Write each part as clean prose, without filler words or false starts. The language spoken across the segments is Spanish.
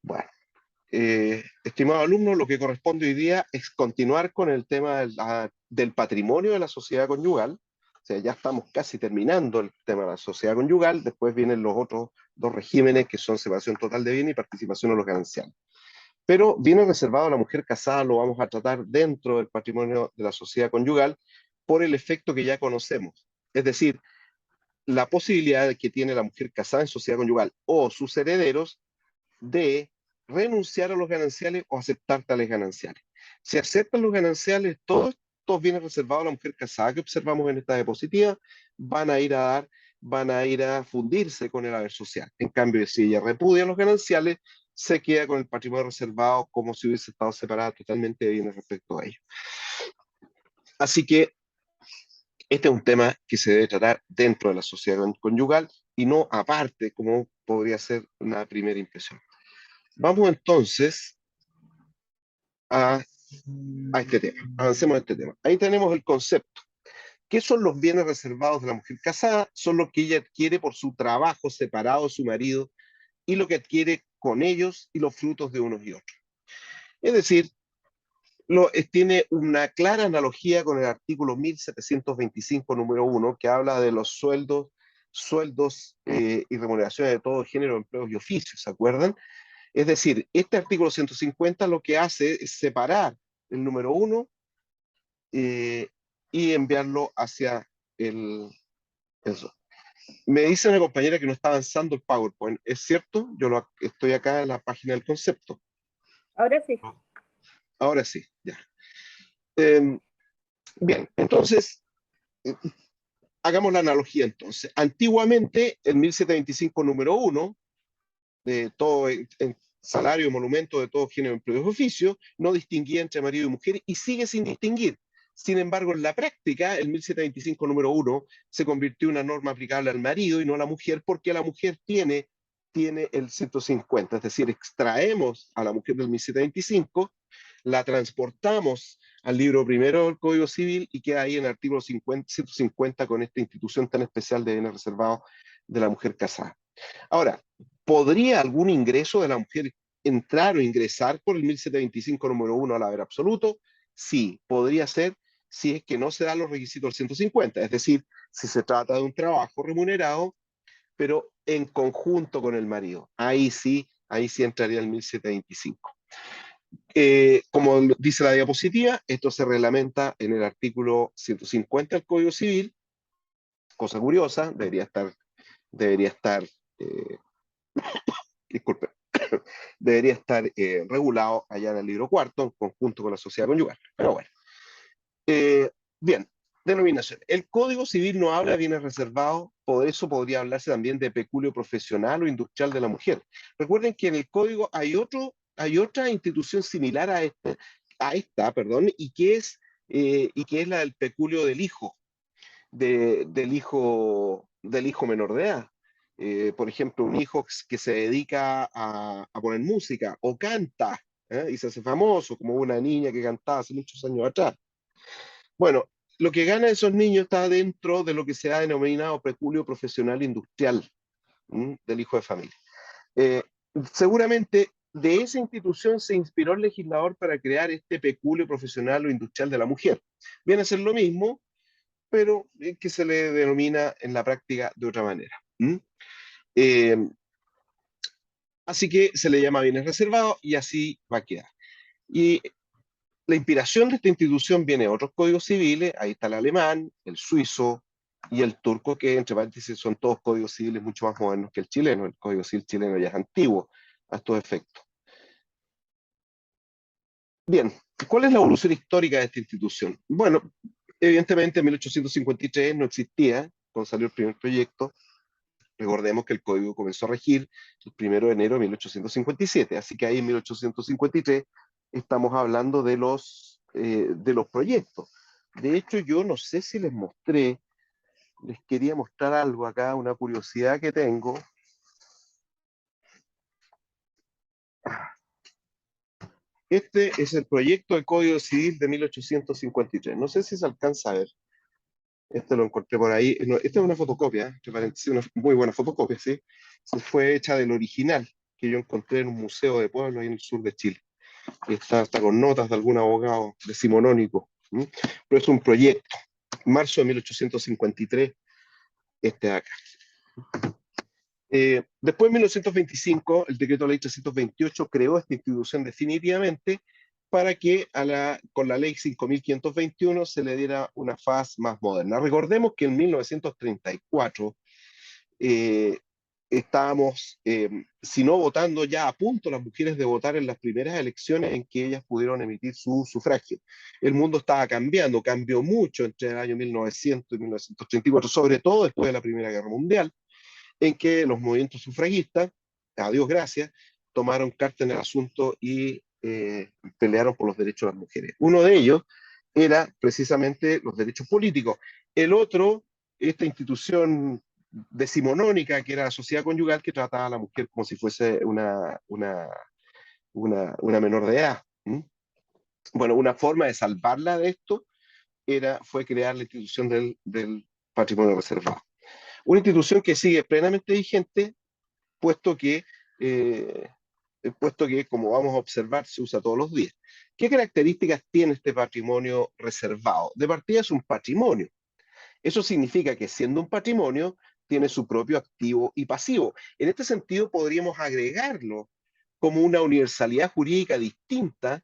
Bueno, estimado alumno, lo que corresponde hoy día es continuar con el tema del patrimonio de la sociedad conyugal. O sea, ya estamos casi terminando el tema de la sociedad conyugal. Después vienen los otros dos regímenes que son separación total de bienes y participación en los gananciales. Pero viene reservado a la mujer casada, lo vamos a tratar dentro del patrimonio de la sociedad conyugal por el efecto que ya conocemos. Es decir, la posibilidad que tiene la mujer casada en sociedad conyugal o sus herederos de renunciar a los gananciales o aceptar tales gananciales. Si aceptan los gananciales, todos estos bienes reservados a la mujer casada que observamos en esta diapositiva van a ir a dar, van a ir a fundirse con el haber social. En cambio, si ella repudia los gananciales, se queda con el patrimonio reservado como si hubiese estado separada totalmente de bienes respecto a ello. Así que este es un tema que se debe tratar dentro de la sociedad conyugal y no aparte, como podría ser una primera impresión. Vamos entonces a, a este tema. Avancemos a este tema. Ahí tenemos el concepto. ¿Qué son los bienes reservados de la mujer casada? Son los que ella adquiere por su trabajo separado de su marido y lo que adquiere con ellos y los frutos de unos y otros. Es decir, tiene una clara analogía con el artículo 1725, número 1, que habla de los sueldos y remuneraciones de todo género, empleos y oficios, ¿se acuerdan? Es decir, este artículo 150 lo que hace es separar el número 1 y enviarlo hacia eso. Me dice una compañera que no está avanzando el PowerPoint. ¿Es cierto? Estoy acá en la página del concepto. Ahora sí. Ahora sí, ya. Eh, bien, entonces, eh, hagamos la analogía entonces. Antiguamente, el 1725 número 1, de todo en salario, monumento de todo género, empleo y oficio, no distinguía entre marido y mujer y sigue sin distinguir. Sin embargo, en la práctica, el 1725 número 1 se convirtió en una norma aplicable al marido y no a la mujer, porque la mujer tiene el 150, es decir, extraemos a la mujer del 1725, la transportamos al libro primero del Código Civil y queda ahí en el artículo 150 con esta institución tan especial de bienes reservados de la mujer casada. Ahora, ¿podría algún ingreso de la mujer entrar o ingresar por el 1725 número 1 al haber absoluto? Sí, podría ser si es que no se dan los requisitos del 150, es decir, si se trata de un trabajo remunerado, pero en conjunto con el marido. Ahí sí entraría el 1725. Como dice la diapositiva, esto se reglamenta en el artículo 150 del Código Civil, cosa curiosa, debería estar eh, disculpe, debería estar regulado allá en el libro cuarto, en conjunto con la sociedad conyugal. Pero bueno. Eh, bien, denominación. El Código Civil no habla de bienes reservados, por eso podría hablarse también de peculio profesional o industrial de la mujer. Recuerden que en el Código hay otra institución similar a esta, perdón, y que es la del peculio del hijo, del hijo menor de edad. Por ejemplo, un hijo que se dedica a poner música o canta, y se hace famoso, como una niña que cantaba hace muchos años atrás. Bueno, lo que gana esos niños está dentro de lo que se ha denominado peculio profesional industrial, del hijo de familia. Eh, Seguramente de esa institución se inspiró el legislador para crear este peculio profesional o industrial de la mujer. Viene a ser lo mismo, pero que se le denomina en la práctica de otra manera. Eh, Así que se le llama bienes reservados y así va a quedar. Y la inspiración de esta institución viene de otros códigos civiles, ahí está el alemán, el suizo y el turco, que entre paréntesis son todos códigos civiles mucho más modernos que el chileno. El código civil chileno ya es antiguo a estos efectos. Bien, ¿cuál es la evolución histórica de esta institución? Bueno, evidentemente en 1853 no existía, cuando salió el primer proyecto. Recordemos que el código comenzó a regir el 1 de enero de 1857, así que ahí en 1853 estamos hablando de los proyectos. De hecho, yo no sé si les quería mostrar algo acá, una curiosidad que tengo. Este es el proyecto de Código Civil de 1853. No sé si se alcanza a ver. Este lo encontré por ahí. No, esta es una fotocopia, entre paréntesis, una muy buena fotocopia, ¿sí? Se fue hecha del original. que yo encontré en un museo de pueblo ahí en el sur de Chile. Está con notas de algún abogado decimonónico. Pero es un proyecto. Marzo de 1853, este de acá. Después, en 1925, el decreto ley 328 creó esta institución definitivamente para que con la ley 5521 se le diera una faz más moderna. Recordemos que en 1934 eh, estábamos, si no votando, ya a punto las mujeres de votar en las primeras elecciones en que ellas pudieron emitir su sufragio. El mundo estaba cambiando, cambió mucho entre el año 1900 y 1934, sobre todo después de la Primera Guerra Mundial, en que los movimientos sufragistas, a Dios gracias, tomaron carta en el asunto y pelearon por los derechos de las mujeres. Uno de ellos era precisamente los derechos políticos. El otro, esta institución decimonónica, que era la sociedad conyugal, que trataba a la mujer como si fuese una menor de edad. Bueno, una forma de salvarla de esto fue crear la institución del patrimonio reservado. Una institución que sigue plenamente vigente, puesto que, eh, como vamos a observar, se usa todos los días. ¿Qué características tiene este patrimonio reservado? De partida es un patrimonio. Eso significa que siendo un patrimonio, tiene su propio activo y pasivo. En este sentido, podríamos agregarlo como una universalidad jurídica distinta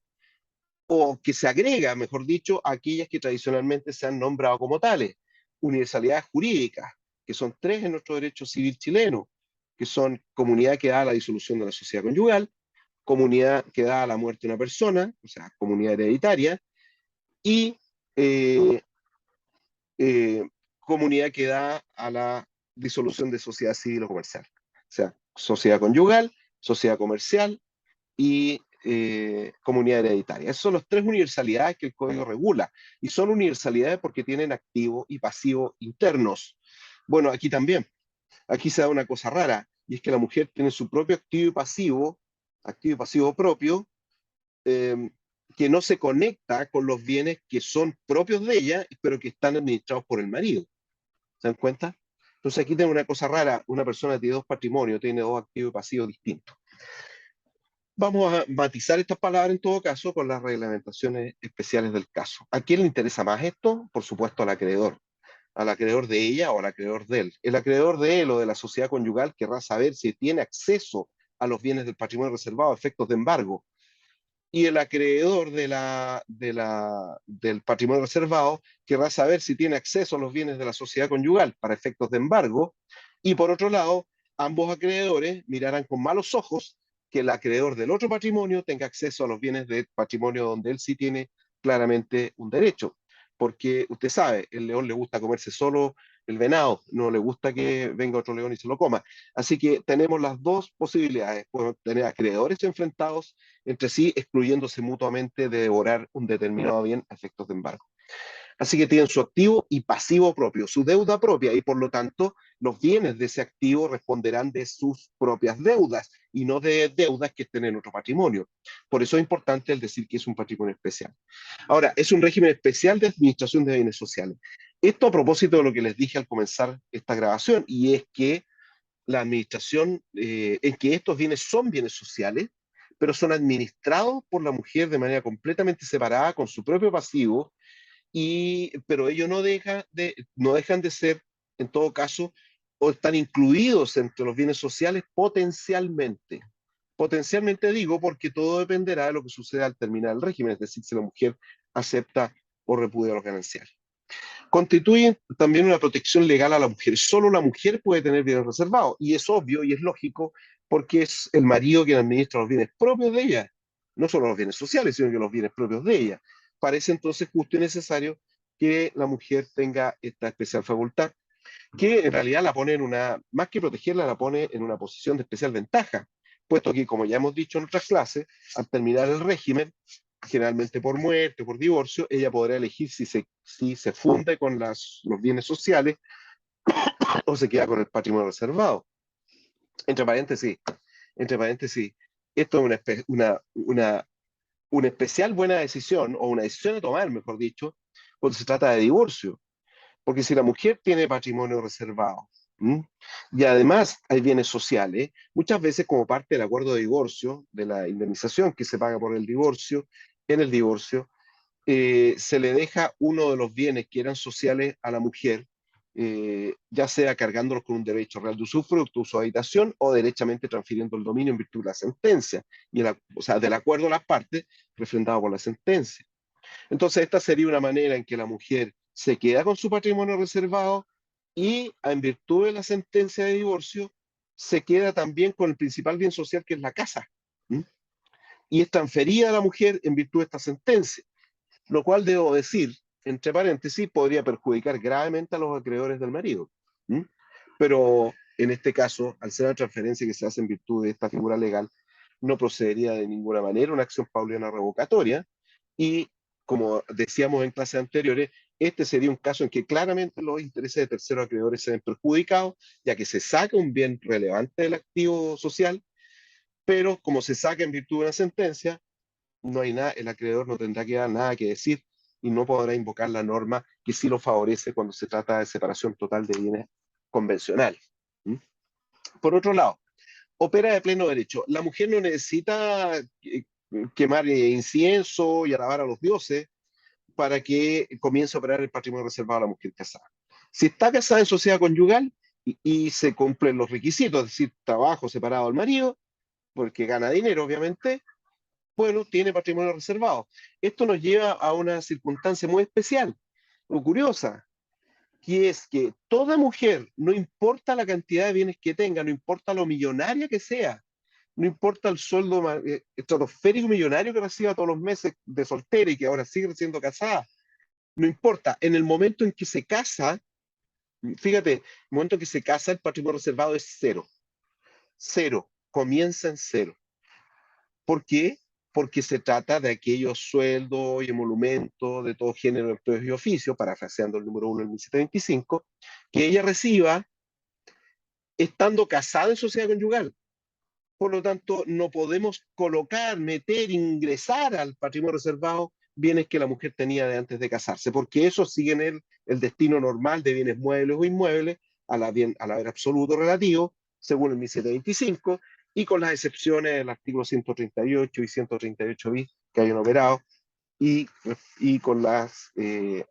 o que se agrega, mejor dicho, a aquellas que tradicionalmente se han nombrado como tales, universalidades jurídicas, que son tres en nuestro derecho civil chileno, que son comunidad que da a la disolución de la sociedad conyugal, comunidad que da a la muerte de una persona, o sea, comunidad hereditaria, y eh, comunidad que da a la disolución de sociedad civil o comercial. O sea, sociedad conyugal, sociedad comercial y comunidad hereditaria. Esas son las tres universalidades que el código regula. Y son universalidades porque tienen activo y pasivo internos. Bueno, aquí también. Aquí se da una cosa rara, y es que la mujer tiene su propio activo y pasivo propio, eh, que no se conecta con los bienes que son propios de ella, pero que están administrados por el marido. ¿Se dan cuenta? Entonces aquí tenemos una cosa rara, una persona tiene dos patrimonios, tiene dos activos y pasivos distintos. Vamos a matizar estas palabras en todo caso con las reglamentaciones especiales del caso. ¿A quién le interesa más esto? Por supuesto al acreedor de ella o al acreedor de él. El acreedor de él o de la sociedad conyugal querrá saber si tiene acceso a los bienes del patrimonio reservado a efectos de embargo, y el acreedor del patrimonio reservado querrá saber si tiene acceso a los bienes de la sociedad conyugal para efectos de embargo, y por otro lado, ambos acreedores mirarán con malos ojos que el acreedor del otro patrimonio tenga acceso a los bienes del patrimonio donde él sí tiene claramente un derecho. Porque usted sabe, el león le gusta comerse solo el venado, no le gusta que venga otro león y se lo coma. Así que tenemos las dos posibilidades. Podemos tener acreedores enfrentados entre sí, excluyéndose mutuamente de devorar un determinado bien a efectos de embargo. Así que tienen su activo y pasivo propio, su deuda propia, y por lo tanto los bienes de ese activo responderán de sus propias deudas y no de deudas que estén en otro patrimonio. Por eso es importante el decir que es un patrimonio especial. Ahora, es un régimen especial de administración de bienes sociales. Esto a propósito de lo que les dije al comenzar esta grabación, y es que la administración, en que estos bienes son bienes sociales, pero son administrados por la mujer de manera completamente separada, con su propio pasivo, pero ellos no dejan de ser, en todo caso, o están incluidos entre los bienes sociales potencialmente. Potencialmente digo porque todo dependerá de lo que suceda al terminar el régimen, es decir, si la mujer acepta o repudia los gananciales. Constituyen también una protección legal a la mujer. Solo la mujer puede tener bienes reservados, y es obvio y es lógico porque es el marido quien administra los bienes propios de ella, no solo los bienes sociales, sino que los bienes propios de ella. Parece entonces justo y necesario que la mujer tenga esta especial facultad, que en realidad la pone más que protegerla, la pone en una posición de especial ventaja, puesto que, como ya hemos dicho en otras clases, al terminar el régimen, generalmente por muerte o por divorcio, ella podrá elegir si se funde con los bienes sociales o se queda con el patrimonio reservado. Entre paréntesis, entre paréntesis, esto es una especial buena decisión, o una decisión a tomar, mejor dicho, cuando se trata de divorcio. Porque si la mujer tiene patrimonio reservado ¿Mm? Y además hay bienes sociales, muchas veces como parte del acuerdo de divorcio, de la indemnización que se paga por el divorcio, en el divorcio, se le deja uno de los bienes que eran sociales a la mujer, ya sea cargándolos con un derecho real de usufructo, uso de habitación, o derechamente transfiriendo el dominio en virtud de la sentencia, o sea, del acuerdo de las partes, refrendado por la sentencia. Entonces, esta sería una manera en que la mujer se queda con su patrimonio reservado y, en virtud de la sentencia de divorcio, se queda también con el principal bien social que es la casa. ¿Mm? Y es transferida a la mujer en virtud de esta sentencia, lo cual debo decir, entre paréntesis, podría perjudicar gravemente a los acreedores del marido. ¿Mm? Pero en este caso, al ser una transferencia que se hace en virtud de esta figura legal, no procedería de ninguna manera una acción paulina revocatoria y, como decíamos en clases anteriores, este sería un caso en que claramente los intereses de terceros acreedores se ven perjudicados, ya que se saca un bien relevante del activo social, pero como se saca en virtud de una sentencia, no hay nada, el acreedor no tendrá que dar nada que decir y no podrá invocar la norma que sí lo favorece cuando se trata de separación total de bienes convencionales. ¿Mm? Por otro lado, opera de pleno derecho. La mujer no necesita quemar incienso y alabar a los dioses para que comience a operar el patrimonio reservado a la mujer casada. Si está casada en sociedad conyugal y se cumplen los requisitos, es decir, trabajo separado del marido, porque gana dinero, obviamente, bueno, tiene patrimonio reservado. Esto nos lleva a una circunstancia muy especial o curiosa, que es que toda mujer, no importa la cantidad de bienes que tenga, no importa lo millonaria que sea, no importa el sueldo estratosférico millonario que reciba todos los meses de soltera y que ahora sigue siendo casada, no importa, en el momento en que se casa, fíjate, el momento en que se casa, el patrimonio reservado es cero. Cero, comienza en cero. ¿Por qué? Porque se trata de aquellos sueldos y emolumentos de todo género, empleos y oficios, parafraseando el número 1 del 1725, que ella reciba estando casada en sociedad conyugal. Por lo tanto, no podemos colocar, meter, ingresar al patrimonio reservado bienes que la mujer tenía de antes de casarse, porque eso sigue en el destino normal de bienes muebles o inmuebles, al haber absoluto relativo, según el 1725, y con las excepciones del artículo 138 y 138 bis que hayan operado, y, y con los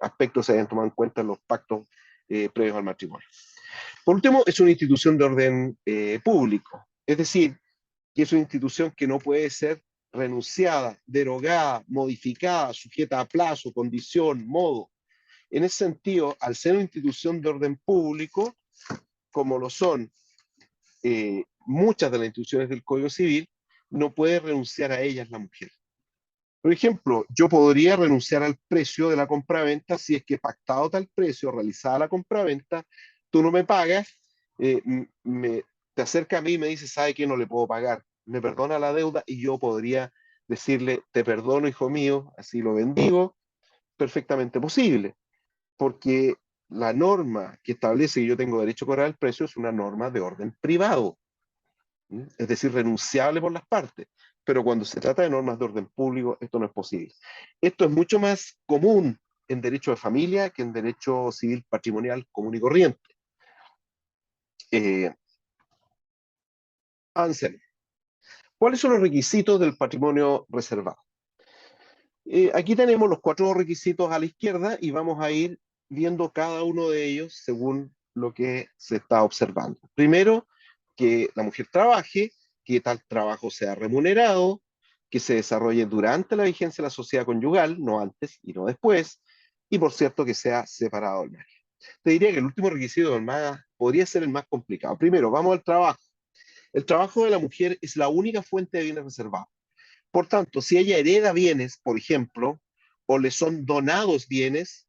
aspectos que se hayan tomado en cuenta en los pactos previos al matrimonio. Por último, es una institución de orden público, es decir, que es una institución que no puede ser renunciada, derogada, modificada, sujeta a plazo, condición, modo. En ese sentido, al ser una institución de orden público, como lo son muchas de las instituciones del Código Civil, no puede renunciar a ellas la mujer. Por ejemplo, yo podría renunciar al precio de la compraventa si es que pactado tal precio, realizada la compraventa, tú no me pagas, eh, me, te acerca a mí y me dice, ¿sabe qué? No le puedo pagar. Me perdona la deuda y yo podría decirle, te perdono, hijo mío, así lo bendigo, perfectamente posible, porque la norma que establece que yo tengo derecho a cobrar el precio es una norma de orden privado, es decir, renunciable por las partes. Pero cuando se trata de normas de orden público, esto no es posible. Esto es mucho más común en derecho de familia que en derecho civil patrimonial común y corriente. Eh, Ansel, ¿cuáles son los requisitos del patrimonio reservado? Aquí tenemos los 4 requisitos a la izquierda y vamos a ir viendo cada uno de ellos según lo que se está observando. Primero, que la mujer trabaje, que tal trabajo sea remunerado, que se desarrolle durante la vigencia de la sociedad conyugal, no antes y no después, y por cierto que sea separado del marido. Te diría que el último requisito podría ser el más complicado. Primero, vamos al trabajo. El trabajo de la mujer es la única fuente de bienes reservados. Por tanto, si ella hereda bienes, por ejemplo, o le son donados bienes,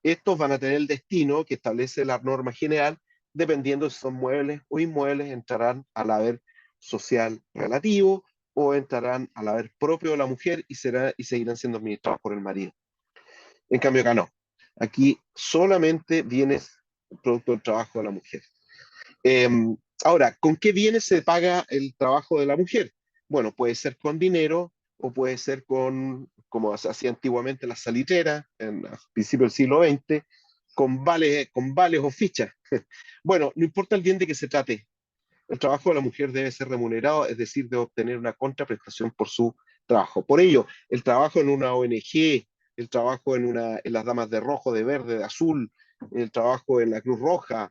estos van a tener el destino que establece la norma general, dependiendo si son muebles o inmuebles, entrarán al haber social relativo o entrarán al haber propio de la mujer y seguirán siendo administrados por el marido. En cambio, acá no. Aquí solamente bienes producto del trabajo de la mujer. Eh, Ahora, ¿con qué bienes se paga el trabajo de la mujer? Bueno, puede ser con dinero o puede ser con, como se hacía antiguamente, las salitreras, en principios del siglo XX, con vales o fichas. Bueno, no importa el bien de que se trate, el trabajo de la mujer debe ser remunerado, es decir, de obtener una contraprestación por su trabajo. Por ello, el trabajo en una ONG, el trabajo en las Damas de Rojo, de Verde, de Azul, el trabajo en la Cruz Roja,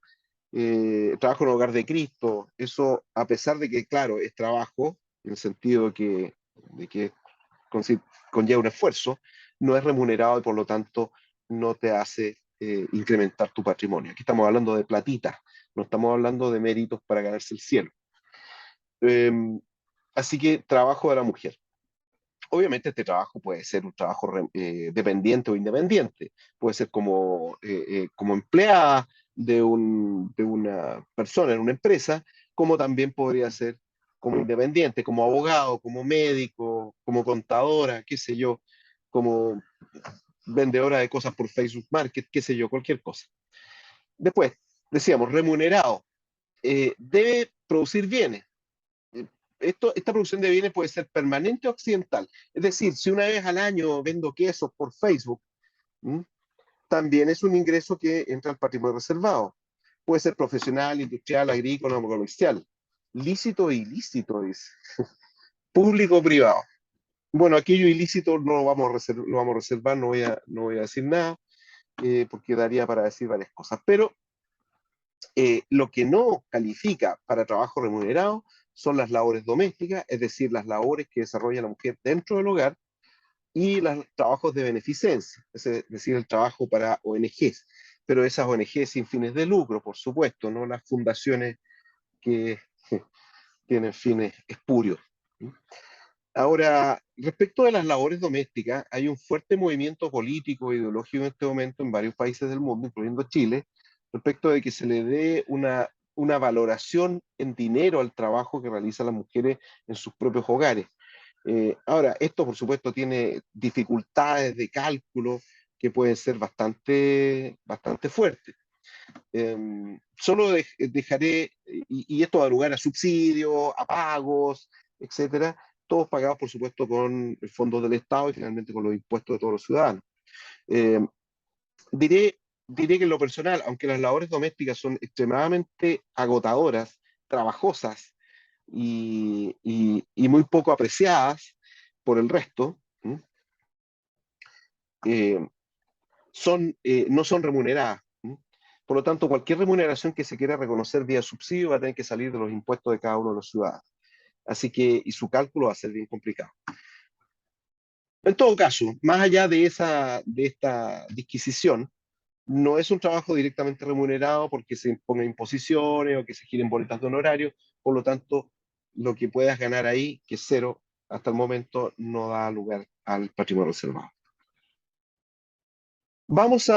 el trabajo en el Hogar de Cristo, eso, a pesar de que, claro, es trabajo, en el sentido de que conlleva un esfuerzo, no es remunerado y por lo tanto no te hace incrementar tu patrimonio. Aquí estamos hablando de platita, no estamos hablando de méritos para ganarse el cielo. Eh, Así que trabajo de la mujer. Obviamente este trabajo puede ser un trabajo dependiente o independiente, puede ser como empleada de una persona en una empresa, como también podría ser como independiente, como abogado, como médico, como contadora, qué sé yo, como vendedora de cosas por Facebook Market, qué sé yo, cualquier cosa. Después, decíamos, remunerado, debe producir bienes. Eh, esta producción de bienes puede ser permanente o accidental. Es decir, si una vez al año vendo quesos por Facebook, ¿m? También es un ingreso que entra al patrimonio reservado. Puede ser profesional, industrial, agrícola o comercial. Lícito e ilícito, dice. Público o privado. Bueno, aquello ilícito no lo vamos a reservar, no voy a decir nada, porque daría para decir varias cosas. Pero lo que no califica para trabajo remunerado son las labores domésticas, es decir, las labores que desarrolla la mujer dentro del hogar y los trabajos de beneficencia, es decir, el trabajo para ONGs, pero esas ONGs sin fines de lucro, por supuesto, no las fundaciones que tienen fines espurios. Ahora, respecto de las labores domésticas, hay un fuerte movimiento político e ideológico en este momento en varios países del mundo, incluyendo Chile, respecto de que se le dé una valoración en dinero al trabajo que realizan las mujeres en sus propios hogares. Ahora, esto por supuesto tiene dificultades de cálculo que pueden ser bastante fuertes. Solo dejaré, y esto da lugar a subsidios, a pagos, etcétera, todos pagados por supuesto con fondos del Estado y finalmente con los impuestos de todos los ciudadanos. Eh, diré, diré que en lo personal, aunque las labores domésticas son extremadamente agotadoras, trabajosas y muy poco apreciadas por el resto, eh, no son remuneradas. Por lo tanto, cualquier remuneración que se quiera reconocer vía subsidio va a tener que salir de los impuestos de cada uno de los ciudadanos. Así que, y su cálculo va a ser bien complicado. En todo caso, más allá de esta disquisición, no es un trabajo directamente remunerado porque se impongan imposiciones o que se giren boletas de honorario, por lo tanto, lo que puedas ganar ahí, que es cero, hasta el momento no da lugar al patrimonio reservado. Vamos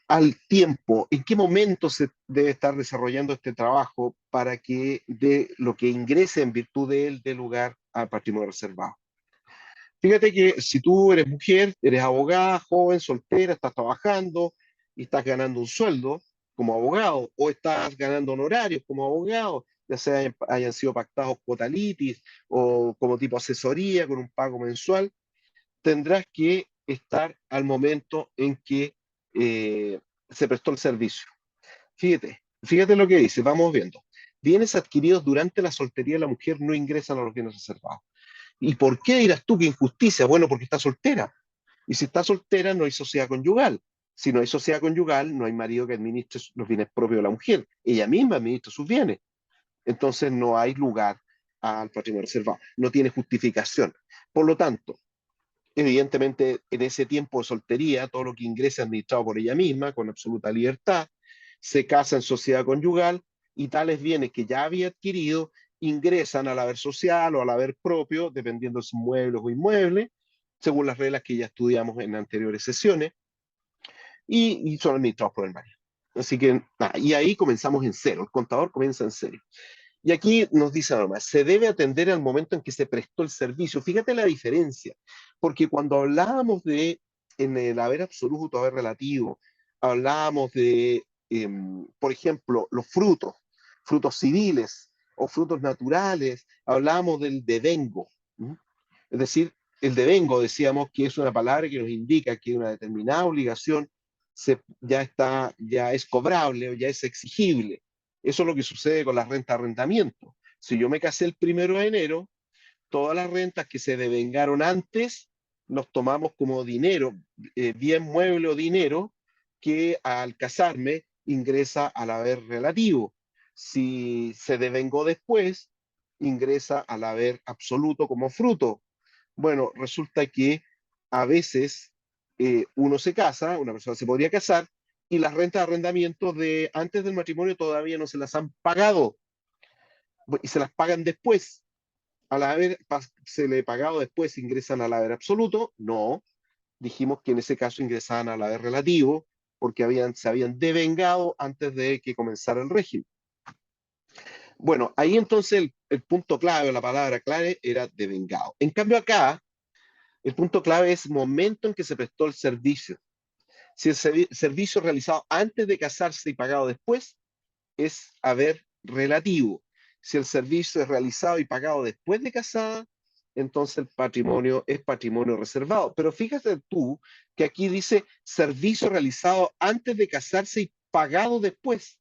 al tiempo, en qué momento se debe estar desarrollando este trabajo para que de lo que ingrese en virtud de él dé lugar al patrimonio reservado. Fíjate que si tú eres mujer, eres abogada, joven, soltera, estás trabajando y estás ganando un sueldo como abogado o estás ganando honorarios como abogado, ya sea hayan sido pactados cuotalitis o como tipo asesoría con un pago mensual, tendrás que estar al momento en que se prestó el servicio. Fíjate lo que dice, vamos viendo. Bienes adquiridos durante la soltería de la mujer no ingresan a los bienes reservados. ¿Y por qué dirás tú que injusticia? Bueno, porque está soltera. Y si está soltera, no hay sociedad conyugal. Si no hay sociedad conyugal, no hay marido que administre los bienes propios de la mujer. Ella misma administra sus bienes. Entonces no hay lugar al patrimonio reservado. No tiene justificación. Por lo tanto, evidentemente, en ese tiempo de soltería, todo lo que ingresa es administrado por ella misma, con absoluta libertad, se casa en sociedad conyugal y tales bienes que ya había adquirido ingresan al haber social o al haber propio, dependiendo de sus muebles o inmuebles, según las reglas que ya estudiamos en anteriores sesiones, y son administrados por el marido. Así que, y ahí comenzamos en cero, el contador comienza en cero. Y aquí nos dice nomás, se debe atender al momento en que se prestó el servicio. Fíjate la diferencia, porque cuando hablábamos de, en el haber absoluto, haber relativo, hablábamos de, por ejemplo, los frutos civiles o frutos naturales, hablábamos del devengo. ¿Mm? Es decir, el devengo decíamos que es una palabra que nos indica que una determinada obligación ya es cobrable o ya es exigible. Eso es lo que sucede con las rentas de arrendamiento. Si yo me casé el 1 de enero, todas las rentas que se devengaron antes los tomamos como dinero, bien mueble o dinero, que al casarme ingresa al haber relativo. Si se devengó después, ingresa al haber absoluto como fruto. Bueno, resulta que a veces uno se casa, una persona se podría casar, y las rentas de arrendamiento de antes del matrimonio todavía no se las han pagado, y se las pagan después. Al haber se le pagado después, ingresan al haber absoluto. No, dijimos que en ese caso ingresaban al haber relativo, porque se habían devengado antes de que comenzara el régimen. Bueno, ahí entonces el punto clave, la palabra clave era devengado. En cambio acá, el punto clave es momento en que se prestó el servicio. Si el servicio realizado antes de casarse y pagado después, es haber relativo. Si el servicio es realizado y pagado después de casada, entonces el patrimonio es patrimonio reservado. Pero fíjate tú que aquí dice servicio realizado antes de casarse y pagado después,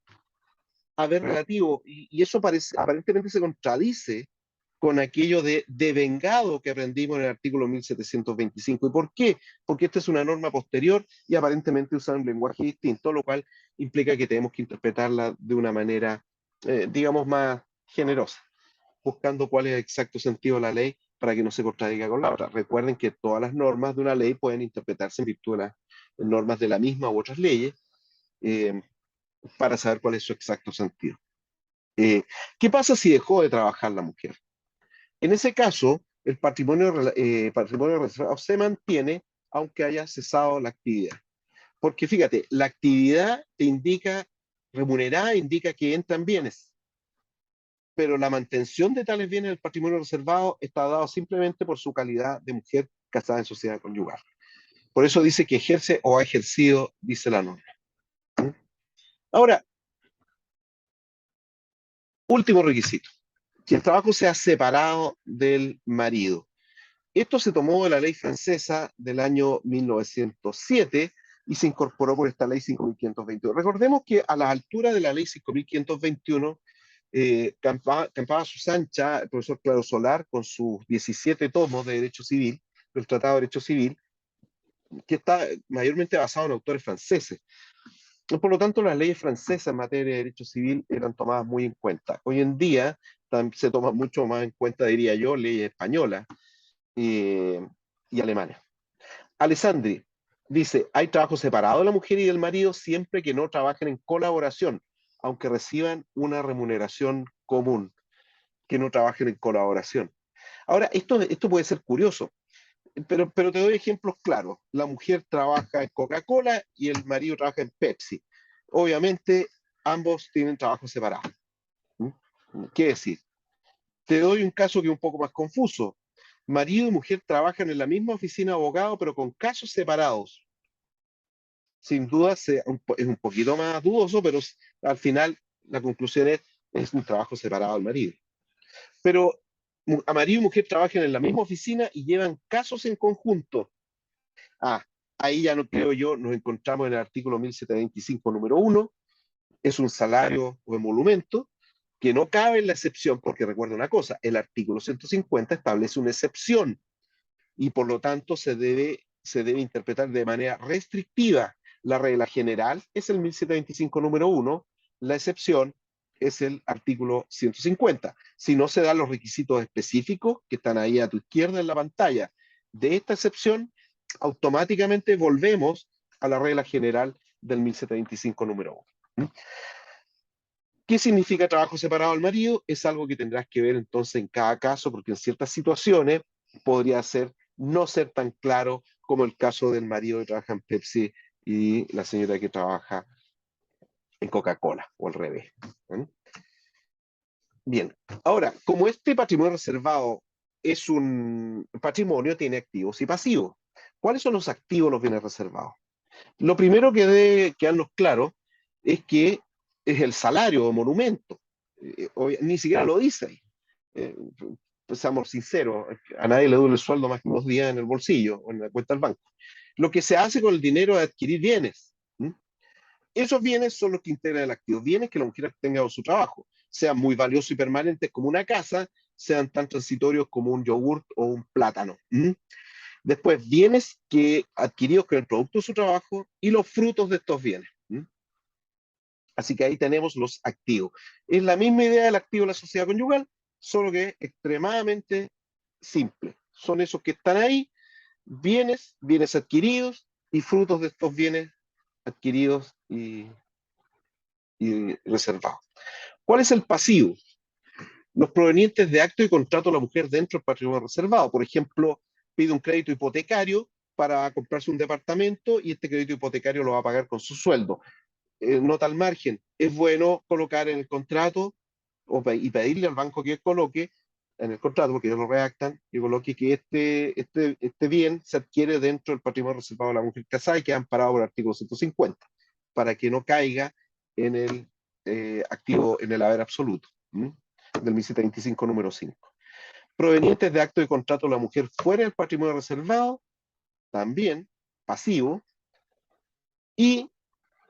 haber relativo. Y eso aparentemente se contradice con aquello de devengado que aprendimos en el artículo 1725. ¿Y por qué? Porque esta es una norma posterior y aparentemente usa un lenguaje distinto, lo cual implica que tenemos que interpretarla de una manera, digamos, más generosa, buscando cuál es el exacto sentido de la ley para que no se contradiga con la otra. Recuerden que todas las normas de una ley pueden interpretarse en virtud de las normas de la misma u otras leyes, eh, para saber cuál es su exacto sentido. ¿Qué pasa si dejó de trabajar la mujer? En ese caso, el patrimonio reservado se mantiene aunque haya cesado la actividad. Porque fíjate, la actividad te indica, remunerada indica que entran bienes, pero la mantención de tales bienes del patrimonio reservado está dado simplemente por su calidad de mujer casada en sociedad conyugal. Por eso dice que ejerce o ha ejercido, dice la norma. Ahora, último requisito, que el trabajo sea separado del marido. Esto se tomó de la ley francesa del año 1907 y se incorporó por esta ley 5.521. Recordemos que a la altura de la ley 5.521, campaba a sus anchas el profesor Claro Solar con sus 17 tomos de Derecho Civil, del Tratado de Derecho Civil, que está mayormente basado en autores franceses. Por lo tanto, las leyes francesas en materia de derecho civil eran tomadas muy en cuenta. Hoy en día se toma mucho más en cuenta, diría yo, leyes españolas y alemanas. Alessandri dice, hay trabajo separado de la mujer y del marido siempre que no trabajen en colaboración, aunque reciban una remuneración común, que no trabajen en colaboración. Ahora, esto puede ser curioso, pero te doy ejemplos claros. La mujer trabaja en Coca-Cola y el marido trabaja en Pepsi. Obviamente, ambos tienen trabajo separado. ¿Mm? ¿Qué decir? Te doy un caso que es un poco más confuso. Marido y mujer trabajan en la misma oficina de abogado, pero con casos separados. Sin duda es un poquito más dudoso, pero al final la conclusión es un trabajo separado del marido. Pero a marido y mujer trabajan en la misma oficina y llevan casos en conjunto. Ah, ahí ya no creo yo, nos encontramos en el artículo 1725, número 1, es un salario o emolumento que no cabe en la excepción, porque recuerda una cosa, el artículo 150 establece una excepción y por lo tanto se debe interpretar de manera restrictiva. La regla general es el 1725 número 1, la excepción es el artículo 150. Si no se dan los requisitos específicos que están ahí a tu izquierda en la pantalla de esta excepción, automáticamente volvemos a la regla general del 1725 número 1. ¿Qué significa trabajo separado al marido? Es algo que tendrás que ver entonces en cada caso, porque en ciertas situaciones podría no ser tan claro como el caso del marido que trabaja en Pepsi y la señora que trabaja en Coca-Cola, o al revés. ¿Eh? Bien, ahora, como este patrimonio reservado es un patrimonio, tiene activos y pasivos. ¿Cuáles son los activos, los bienes reservados? Lo primero que debe quedarnos claro es que es el salario o monumento. Ni siquiera lo dice ahí. Eh, pues seamos sinceros, a nadie le duele el sueldo más que unos días en el bolsillo o en la cuenta del banco. Lo que se hace con el dinero es adquirir bienes. ¿Mm? Esos bienes son los que integran el activo. Bienes que la mujer obtenga de su trabajo, sean muy valiosos y permanentes como una casa, sean tan transitorios como un yogurt o un plátano. Después, bienes que adquiridos con el producto de su trabajo y los frutos de estos bienes. Así que ahí tenemos los activos. Es la misma idea del activo de la sociedad conyugal, solo que es extremadamente simple. Son esos que están ahí, bienes, bienes adquiridos y frutos de estos bienes adquiridos y reservados. ¿Cuál es el pasivo? Los provenientes de acto y contrato de la mujer dentro del patrimonio reservado. Por ejemplo, pide un crédito hipotecario para comprarse un departamento y este crédito hipotecario lo va a pagar con su sueldo. Nota al margen, es bueno colocar en el contrato y pedirle al banco que coloque en el contrato, porque ellos lo redactan, y coloque que este bien se adquiere dentro del patrimonio reservado de la mujer casada y que han parado por el artículo 150, para que no caiga en el activo, en el haber absoluto, del 1725 número 5. Provenientes de acto de contrato de la mujer fuera del patrimonio reservado, también pasivo, y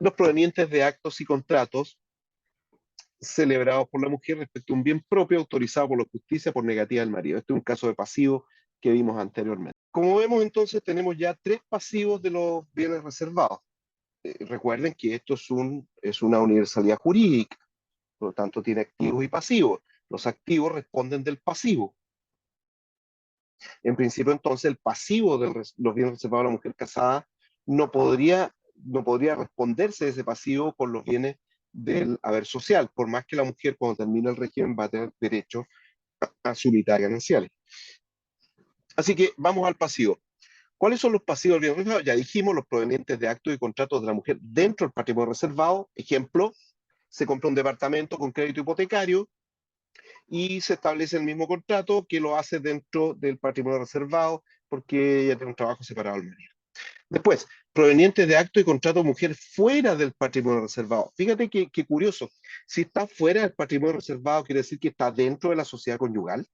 los provenientes de actos y contratos celebrados por la mujer respecto a un bien propio autorizado por la justicia por negativa del marido. Este es un caso de pasivo que vimos anteriormente. Como vemos entonces tenemos ya 3 pasivos de los bienes reservados. Recuerden que esto es una universalidad jurídica, por lo tanto tiene activos y pasivos. Los activos responden del pasivo. En principio entonces el pasivo de los bienes reservados a la mujer casada no podría responderse de ese pasivo con los bienes del haber social, por más que la mujer cuando termine el régimen va a tener derecho a su mitad gananciales. Así que vamos al pasivo. ¿Cuáles son los pasivos del bien reservado? Ya dijimos, los provenientes de actos y contratos de la mujer dentro del patrimonio reservado. Ejemplo, se compra un departamento con crédito hipotecario y se establece el mismo contrato que lo hace dentro del patrimonio reservado porque ella tiene un trabajo separado al marido. Después, provenientes de acto y contrato de mujer fuera del patrimonio reservado. Fíjate qué curioso. Si está fuera del patrimonio reservado, quiere decir que está dentro de la sociedad conyugal.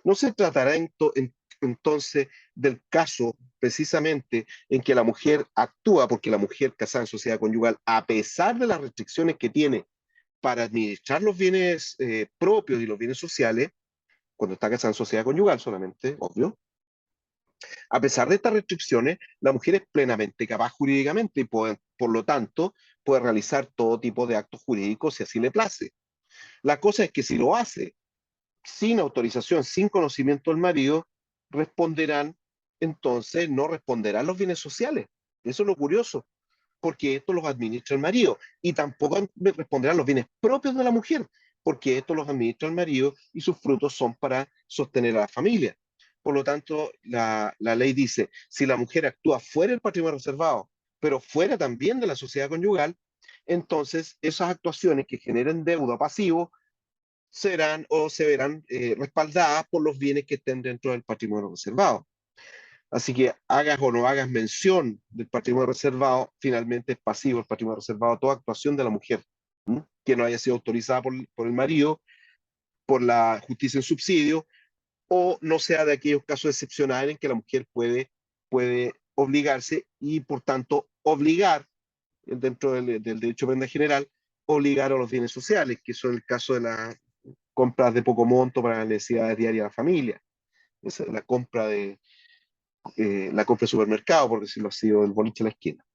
No se tratará entonces del caso precisamente en que la mujer actúa porque la mujer casada en sociedad conyugal, a pesar de las restricciones que tiene para administrar los bienes propios y los bienes sociales, cuando está casada en sociedad conyugal solamente, obvio, a pesar de estas restricciones, la mujer es plenamente capaz jurídicamente y por lo tanto puede realizar todo tipo de actos jurídicos si así le place. La cosa es que si lo hace sin autorización, sin conocimiento del marido, responderán, entonces no responderán los bienes sociales. Eso es lo curioso, porque esto los administra el marido y tampoco responderán los bienes propios de la mujer, porque esto los administra el marido y sus frutos son para sostener a la familia. Por lo tanto, la ley dice, si la mujer actúa fuera del patrimonio reservado, pero fuera también de la sociedad conyugal, entonces esas actuaciones que generen deuda pasivo serán o se verán respaldadas por los bienes que estén dentro del patrimonio reservado. Así que hagas o no hagas mención del patrimonio reservado, finalmente es pasivo el patrimonio reservado, toda actuación de la mujer que no haya sido autorizada por el marido, por la justicia en subsidio, o no sea de aquellos casos excepcionales en que la mujer puede obligarse y por tanto obligar, dentro del derecho de prenda general, obligar a los bienes sociales, que son el caso de las compras de poco monto para las necesidades diarias de la familia. Esa es la compra de supermercado, por decirlo así, o del boliche a la esquina.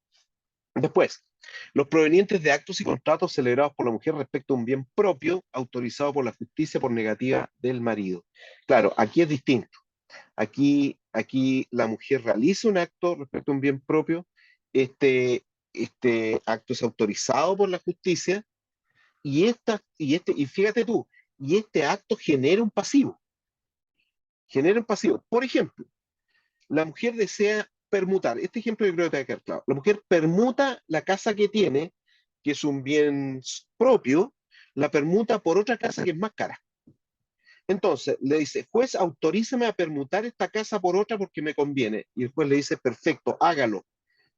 Después, los provenientes de actos y contratos celebrados por la mujer respecto a un bien propio autorizado por la justicia por negativa del marido. Claro, aquí es distinto. Aquí la mujer realiza un acto respecto a un bien propio, este acto es autorizado por la justicia y fíjate tú, y este acto genera un pasivo. Genera un pasivo. Por ejemplo, la mujer desea permutar. Este ejemplo yo creo que te va a quedar claro. La mujer permuta la casa que tiene, que es un bien propio, la permuta por otra casa que es más cara. Entonces le dice, juez, autorízame a permutar esta casa por otra porque me conviene. Y el juez le dice, perfecto, hágalo,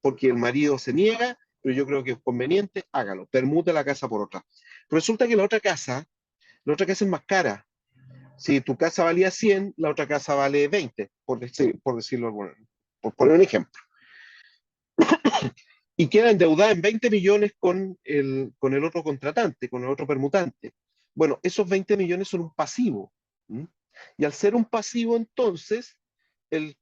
porque el marido se niega, pero yo creo que es conveniente, hágalo, permute la casa por otra. Resulta que la otra casa es más cara. Si tu casa valía 100, la otra casa vale 20, por decirlo, por poner un ejemplo. y queda endeudada en 20 millones con el otro contratante, con el otro permutante. Bueno, esos 20 millones son un pasivo. ¿Mm? Y al ser un pasivo, entonces, el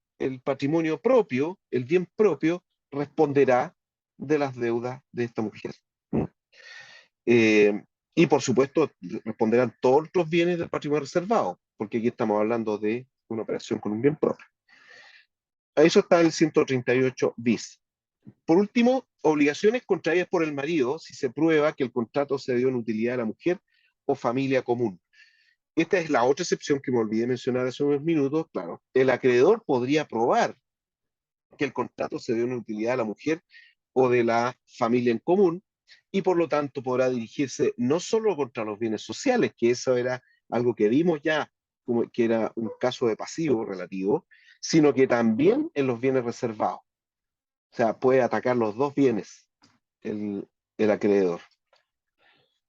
patrimonio propio, el bien propio, responderá de las deudas de esta mujer. ¿Mm? Eh, y por supuesto, responderán todos los bienes del patrimonio reservado, porque aquí estamos hablando de una operación con un bien propio. A eso está el 138 bis. Por último, obligaciones contraídas por el marido si se prueba que el contrato se dio en utilidad de la mujer o familia común. Esta es la otra excepción que me olvidé mencionar hace unos minutos. Claro, el acreedor podría probar que el contrato se dio en utilidad de la mujer o de la familia en común y por lo tanto podrá dirigirse no solo contra los bienes sociales, que eso era algo que vimos ya como que era un caso de pasivo relativo, sino que también en los bienes reservados. O sea, puede atacar los dos bienes el acreedor.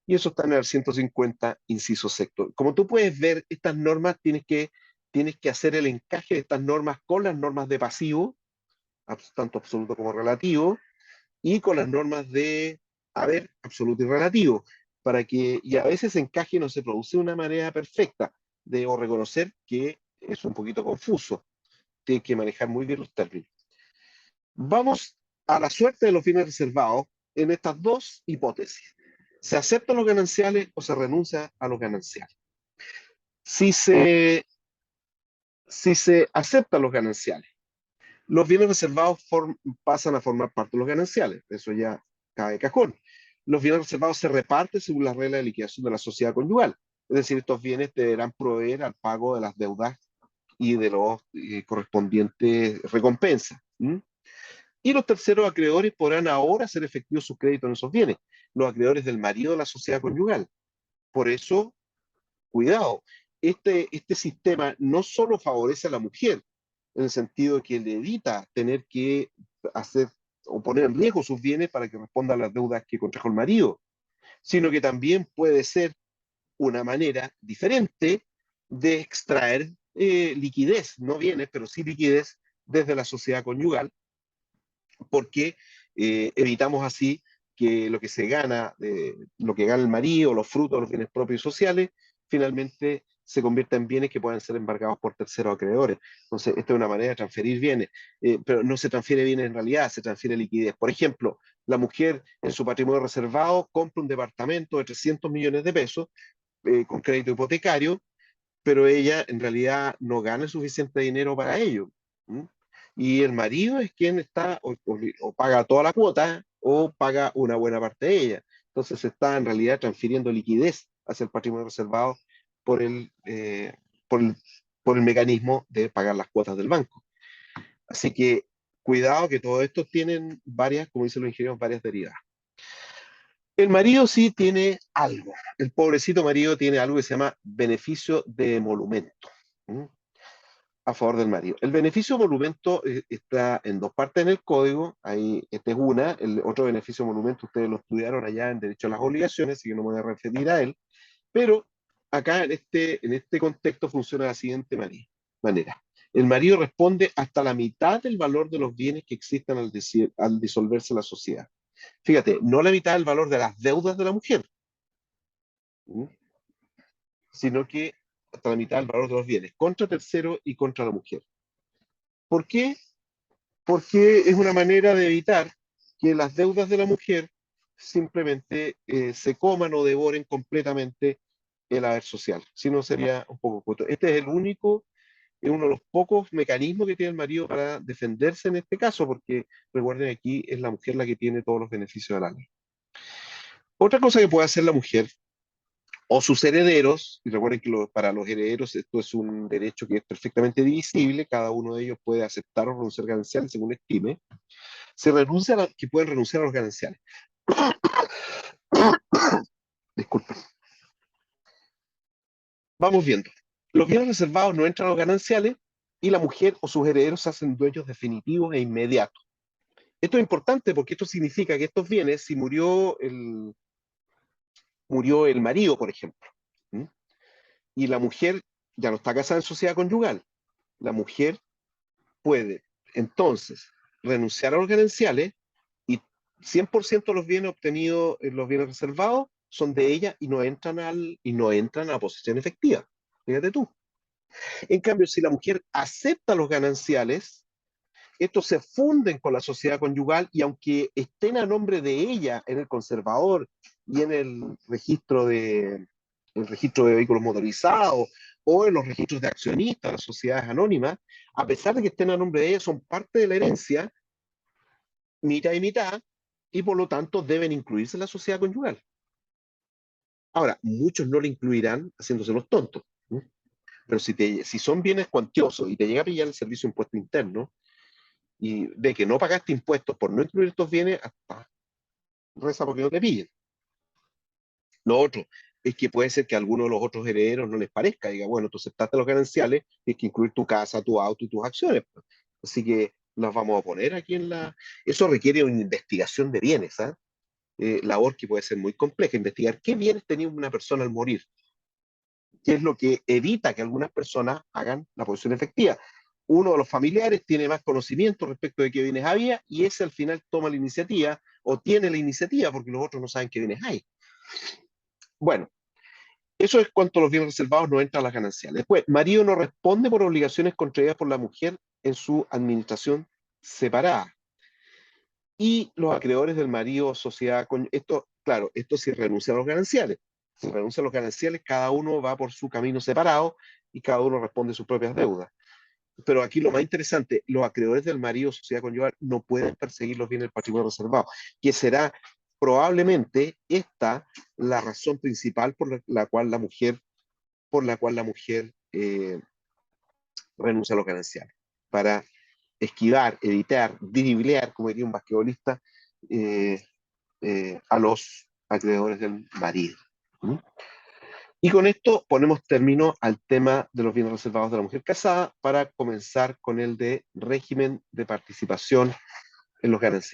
Y eso está en el 150, inciso sexto. Como tú puedes ver, estas normas tienes que hacer el encaje de estas normas con las normas de pasivo, tanto absoluto como relativo, y con las normas de haber absoluto y relativo, para que, y a veces encaje no se produce de una manera perfecta. Debo reconocer que es un poquito confuso. Tienes que manejar muy bien los términos. Vamos a la suerte de los bienes reservados en estas dos hipótesis. ¿Se aceptan los gananciales o se renuncia a los gananciales? Si se, si se aceptan los gananciales, los bienes reservados pasan a formar parte de los gananciales. Eso ya cae de cajón. Los bienes reservados se reparten según las reglas de liquidación de la sociedad conyugal. Es decir, estos bienes deberán proveer al pago de las deudas y de los correspondientes recompensas. ¿Mm? Y los terceros acreedores podrán ahora hacer efectivos sus créditos en esos bienes, los acreedores del marido de la sociedad conyugal. Por eso, cuidado, este sistema no solo favorece a la mujer, en el sentido de que le evita tener que hacer o poner en riesgo sus bienes para que responda a las deudas que contrajo el marido, sino que también puede ser una manera diferente de extraer liquidez, no bienes, pero sí liquidez desde la sociedad conyugal, porque evitamos así que lo que se gana, lo que gana el marido, los frutos, los bienes propios y sociales, finalmente se convierta en bienes que puedan ser embargados por terceros acreedores. Entonces, esta es una manera de transferir bienes, pero no se transfiere bienes en realidad, se transfiere liquidez. Por ejemplo, la mujer en su patrimonio reservado compra un departamento de 300 millones de pesos con crédito hipotecario, pero ella en realidad no gana suficiente dinero para ello. ¿Mm? Y el marido es quien está o paga toda la cuota o paga una buena parte de ella. Entonces se está en realidad transfiriendo liquidez hacia el patrimonio reservado por por el, por el mecanismo de pagar las cuotas del banco. Así que cuidado que todos estos tienen varias, como dicen los ingenieros, varias derivadas. El marido sí tiene algo. El pobrecito marido tiene algo que se llama beneficio de emolumento. ¿Mm? A favor del marido. El beneficio de emolumento está en dos partes en el código. Ahí, esta es una. El otro beneficio de emolumento ustedes lo estudiaron allá en Derecho a las Obligaciones, así que no me voy a referir a él. Pero acá en este contexto funciona de la siguiente manera. El marido responde hasta la mitad del valor de los bienes que existan al disolverse la sociedad. Fíjate, no la mitad del valor de las deudas de la mujer, ¿sí? Sino que hasta la mitad del valor de los bienes, contra tercero y contra la mujer. ¿Por qué? Porque es una manera de evitar que las deudas de la mujer simplemente se coman o devoren completamente el haber social. Si no, sería un poco corto. Este es el único, es uno de los pocos mecanismos que tiene el marido para defenderse en este caso, porque recuerden aquí es la mujer la que tiene todos los beneficios de la ley. Otra cosa que puede hacer la mujer o sus herederos, y recuerden que para los herederos esto es un derecho que es perfectamente divisible, cada uno de ellos puede aceptar o renunciar gananciales según estime, que pueden renunciar a los gananciales. Disculpen. Vamos viendo. Los bienes reservados no entran a los gananciales y la mujer o sus herederos se hacen dueños definitivos e inmediatos. Esto es importante porque esto significa que estos bienes, si murió el marido, por ejemplo, ¿sí? Y la mujer ya no está casada en sociedad conyugal, la mujer puede entonces renunciar a los gananciales y 100% de los bienes obtenidos, los bienes reservados, son de ella y no entran a posesión efectiva. Fíjate tú. En cambio, si la mujer acepta los gananciales, estos se funden con la sociedad conyugal y aunque estén a nombre de ella en el conservador y en el registro de vehículos motorizados o en los registros de accionistas, las sociedades anónimas, a pesar de que estén a nombre de ella, son parte de la herencia, mitad y mitad, y por lo tanto deben incluirse en la sociedad conyugal. Ahora, muchos no le incluirán haciéndose los tontos, ¿no? Pero si son bienes cuantiosos y te llega a pillar el servicio de impuesto interno y de que no pagaste impuestos por no incluir estos bienes, hasta reza porque no te pillen. Lo otro es que puede ser que a alguno de los otros herederos no les parezca, diga, bueno, tú aceptaste los gananciales, tienes que incluir tu casa, tu auto y tus acciones. Así que las vamos a poner aquí en la... Eso requiere una investigación de bienes, ¿ah? Labor que puede ser muy compleja, investigar qué bienes tenía una persona al morir, qué es lo que evita que algunas personas hagan la posesión efectiva. Uno de los familiares tiene más conocimiento respecto de qué bienes había y ese al final toma la iniciativa o tiene la iniciativa porque los otros no saben qué bienes hay. Bueno, eso es cuanto a los bienes reservados no entran a las gananciales. Después, marido no responde por obligaciones contraídas por la mujer en su administración separada. Y los acreedores del marido, sociedad, esto, claro, esto sí renuncia a los gananciales. Si renuncia a los gananciales, cada uno va por su camino separado y cada uno responde sus propias deudas. Pero aquí lo más interesante, los acreedores del marido, sociedad conyugal, no pueden perseguir los bienes del patrimonio reservado, que será probablemente esta la razón principal por la cual la mujer renuncia a los gananciales, para esquivar, evitar, driblear, como diría un basquetbolista, eh, a los acreedores del marido. ¿Mm? Y con esto ponemos término al tema de los bienes reservados de la mujer casada para comenzar con el de régimen de participación en los gananciales.